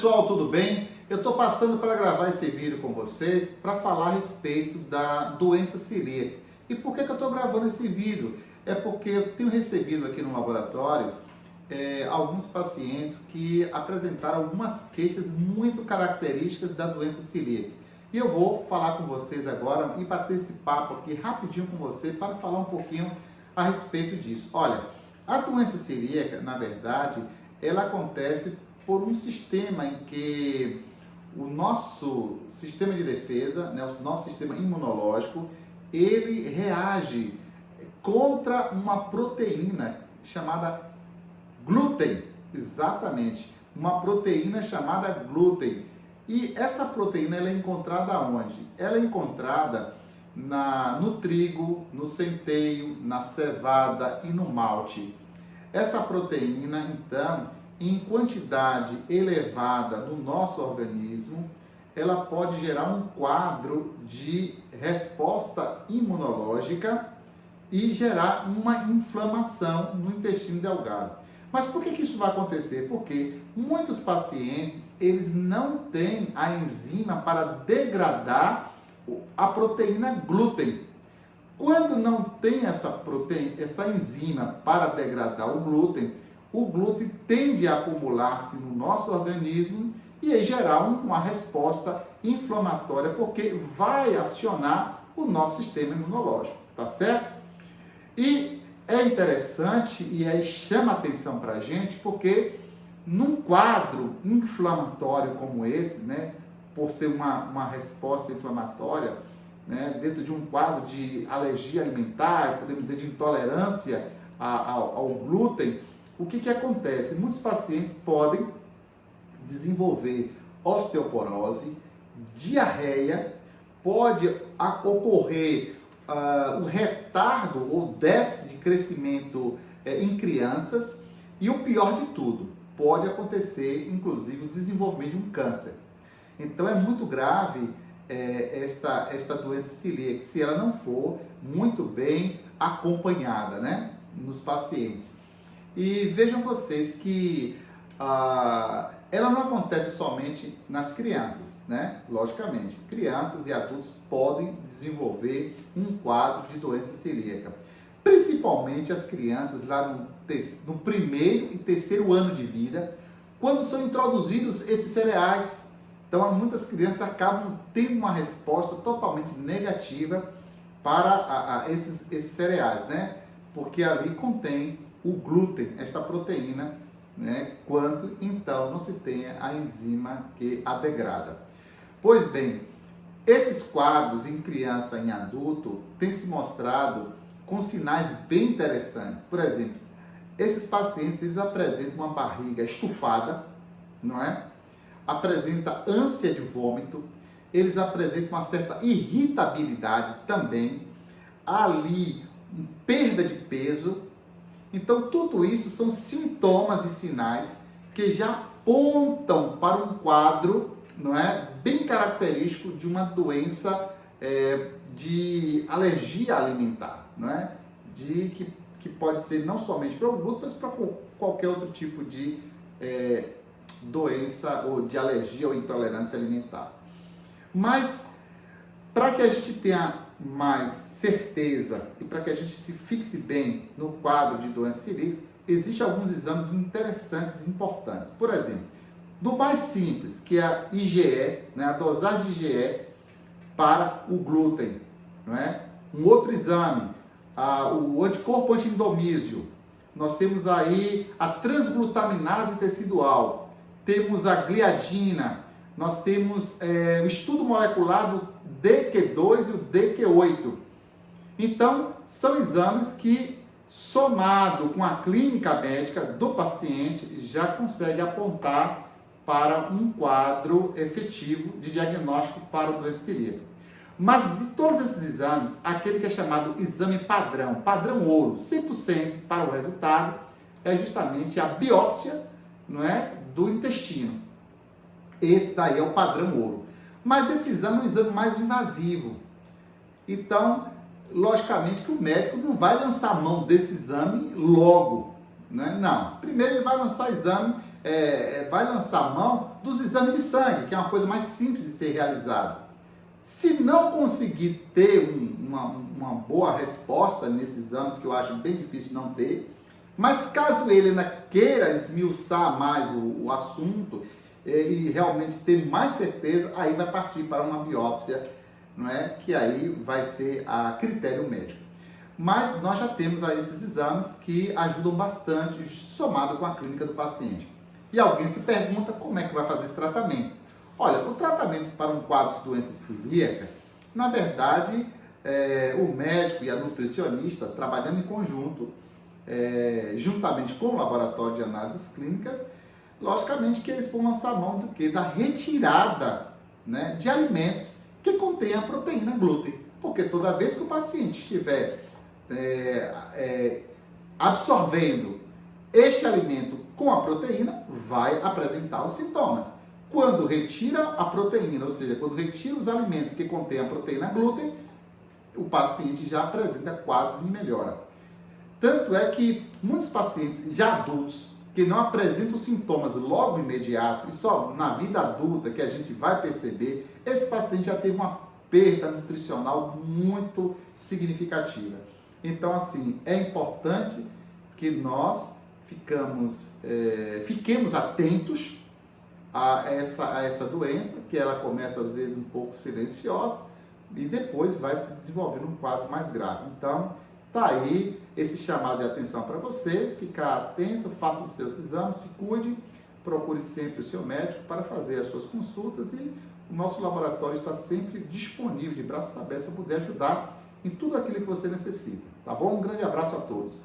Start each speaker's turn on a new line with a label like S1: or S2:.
S1: pessoal, tudo bem? Eu estou passando para gravar esse vídeo com vocês para falar a respeito da doença celíaca. E por que eu estou gravando esse vídeo? É porque eu tenho recebido aqui no laboratório alguns pacientes que apresentaram algumas queixas muito características da doença celíaca. E eu vou falar com vocês agora e bater esse papo aqui rapidinho com você para falar um pouquinho a respeito disso. Olha, a doença celíaca, na verdade, ela acontece por um sistema em que o nosso sistema de defesa, né, o nosso sistema imunológico, ele reage contra uma proteína chamada glúten, exatamente, uma proteína chamada glúten. E essa proteína ela é encontrada onde? Ela é encontrada no trigo, no centeio, na cevada e no malte. Essa proteína, então, em quantidade elevada no nosso organismo, ela pode gerar um quadro de resposta imunológica e gerar uma inflamação no intestino delgado. Mas por que isso vai acontecer? Porque muitos pacientes, eles não têm a enzima para degradar a proteína glúten. Quando não tem essa proteína, essa enzima para degradar o glúten tende a acumular-se no nosso organismo e aí gerar uma resposta inflamatória, porque vai acionar o nosso sistema imunológico, tá certo? E é interessante e aí chama atenção para a gente, porque num quadro inflamatório como esse, né, por ser uma resposta inflamatória, né, dentro de um quadro de alergia alimentar, podemos dizer de intolerância ao glúten, o que acontece? Muitos pacientes podem desenvolver osteoporose, diarreia, pode ocorrer o retardo ou déficit de crescimento em crianças e o pior de tudo, pode acontecer inclusive o desenvolvimento de um câncer. Então é muito grave esta doença celíaca, se ela não for muito bem acompanhada, né, nos pacientes. E vejam vocês que ela não acontece somente nas crianças, né? Logicamente, crianças e adultos podem desenvolver um quadro de doença celíaca. Principalmente as crianças lá no primeiro e terceiro ano de vida, quando são introduzidos esses cereais. Então, muitas crianças acabam tendo uma resposta totalmente negativa para esses cereais, né? Porque ali contém o glúten, esta proteína, né? Quando então não se tenha a enzima que a degrada. Pois bem, esses quadros em criança e em adulto têm se mostrado com sinais bem interessantes. Por exemplo, esses pacientes eles apresentam uma barriga estufada, não é? Apresenta ânsia de vômito, eles apresentam uma certa irritabilidade também, ali perda de peso. Então, tudo isso são sintomas e sinais que já apontam para um quadro, não é, bem característico de uma doença de alergia alimentar, não é? Que pode ser não somente para o glúten, mas para qualquer outro tipo de doença ou de alergia ou intolerância alimentar. Mas, para que a gente tenha mais certeza e para que a gente se fixe bem no quadro de doença celíaca, existem alguns exames interessantes e importantes. Por exemplo, do mais simples, que é a IgE, né, a dosagem de IgE para o glúten, não é? Um outro exame, o anticorpo anti-indomísio. Nós temos aí a transglutaminase tecidual, temos a gliadina, nós temos o estudo molecular do DQ2 e o DQ8. Então, são exames que, somado com a clínica médica do paciente, já consegue apontar para um quadro efetivo de diagnóstico para a doença celíaca. Mas de todos esses exames, aquele que é chamado exame padrão ouro, 100% para o resultado, é justamente a biópsia, não é, do intestino. Esse daí é o padrão ouro. Mas esse exame é um exame mais invasivo. Então, logicamente que o médico não vai lançar a mão desse exame logo, né? Não. Primeiro ele vai lançar exame vai lançar mão dos exames de sangue, que é uma coisa mais simples de ser realizada. Se não conseguir ter uma boa resposta nesses exames, que eu acho bem difícil não ter, mas caso ele ainda queira esmiuçar mais o assunto e realmente ter mais certeza, aí vai partir para uma biópsia, não é? Que aí vai ser a critério médico. Mas nós já temos aí esses exames que ajudam bastante, somado com a clínica do paciente. E alguém se pergunta como é que vai fazer esse tratamento. Olha, o tratamento para um quadro de doença celíaca, na verdade, o médico e a nutricionista, trabalhando em conjunto, juntamente com o laboratório de análises clínicas, logicamente que eles vão lançar mão do quê? Da retirada, né, de alimentos que contêm a proteína glúten. Porque toda vez que o paciente estiver absorvendo este alimento com a proteína, vai apresentar os sintomas. Quando retira a proteína, ou seja, quando retira os alimentos que contêm a proteína glúten, o paciente já apresenta quase melhora. Tanto é que muitos pacientes já adultos, que não apresentam sintomas logo imediato, e só na vida adulta que a gente vai perceber, esse paciente já teve uma perda nutricional muito significativa. Então, assim, é importante que nós fiquemos atentos a essa doença, que ela começa às vezes um pouco silenciosa e depois vai se desenvolvendo um quadro mais grave. Então, tá aí esse chamado de atenção para você, ficar atento, faça os seus exames, se cuide, procure sempre o seu médico para fazer as suas consultas e o nosso laboratório está sempre disponível de braços abertos para poder ajudar em tudo aquilo que você necessita, tá bom? Um grande abraço a todos.